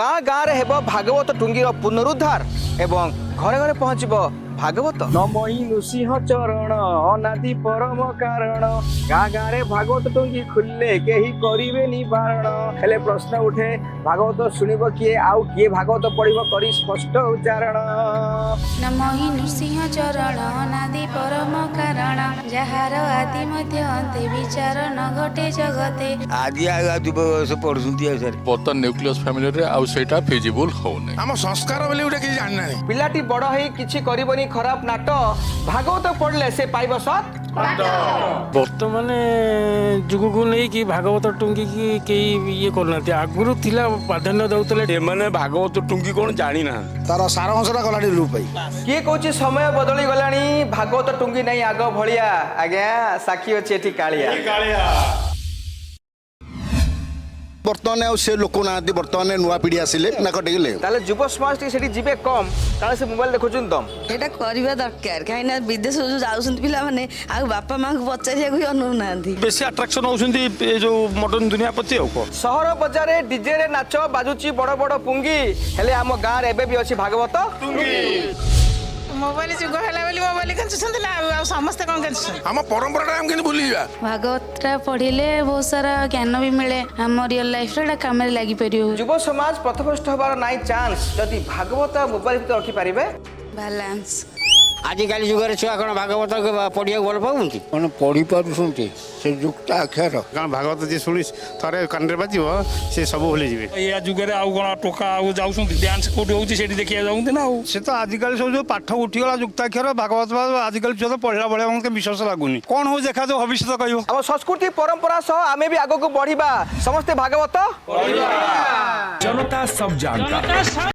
गाँ गाँ रे हेबो भागवत टुंगीर पुनरुद्धार एवं घरे घरे पहुँचब भागवत नमई सिंह चरण अनादि परम कारण गाँ गाँ रे भागवत टुंगी खुलले केही करिवे निवारण हेले प्रश्न उठे भागवत शुणिब किए आउ किए भागवत पढ़िब करी स्पष्ट उच्चारण नमहि नृसिंह चरण अनादि परम कारण जହାର आदि मध्य अन्ते विचार न घटे जगते आदि युव बयस पढ़ुଛନ୍ତି सर बर्तन न्यूक्लियस फैमिली रे आउ सेटा फिजिबल होने आम संस्कार बोले गोटे किसी जाना है पिलाटी बड़ हेई किछि करिबनी खराब नाट भागवत पढ़ले से पाइब सत बर्तमान जुग को नहीं कि भागवत टुंगी की कई ये करना आगुरी थिला प्राधान्य दउतले एमाने भागवत टुंगी कौन जानी ना तार सार अंशटा गला लुप किए कहूँ समय बदली गलानी भागवत टुंगी नहीं आग भलिया आज्ञा साक्षी अच्छी एठी कालिया बर्तमान आउ से लोक ना बर्तमान नुआ पीढ़ी आसिले नाक टेकिले ताले युव समाज टी सेठी जिबे कम काले से मोबाइल देखुछन तम एटा करबा दरकार काइना विदेश जो जाउसंत पिला माने आ बापा मां को पचारिया को अनु नांदी बेसी अट्रैक्शन होउछंती ए जो मॉडर्न दुनिया प्रति को सहर बजार रे डीजे रे नाच बाजुची बड़ बड़ पुंगी हेले हम गाँ रे एबे भी अछि भागवत मोबाइल जुग है मोबाइल कैंचुंट समस्ते कौन कैंचुंट आम परंपरा हम केन भूली जा भागवत पढ़िले बहुत सारा ज्ञान भी मिले हम रियल लाइफ रे काम लागि परियो युव समाज पथभ्रष्ट हबार नाइ चांस जदि भागवत मोबाइल भीतर रखि पारिबे बैलेंस आजिकाली जुगरे छुआ कौन भागवत पढ़िया भल पाऊँगी कौन पढ़ी पारुଛନ୍ତି से युक्ता अक्षर कारण भागवत जी शुणी थे कान बाजिब सी सब भूली जी या जुगरे आउ कोन टोका आउ जाउछंती डांस कोठी होउची सेठी देखिया जाउंती ना से तो आजिकल सब जो पाठ उठीगला युक्ताक्षर भागवत आजिकल छुआ तो पढ़ला भाया मत विश्वास लगुनि कौन हो देखा जो भविष्य कह हम संस्कृति परंपरा सह आमे भी आगो को बढ़िबा समस्ते भागवत जनता सब जानता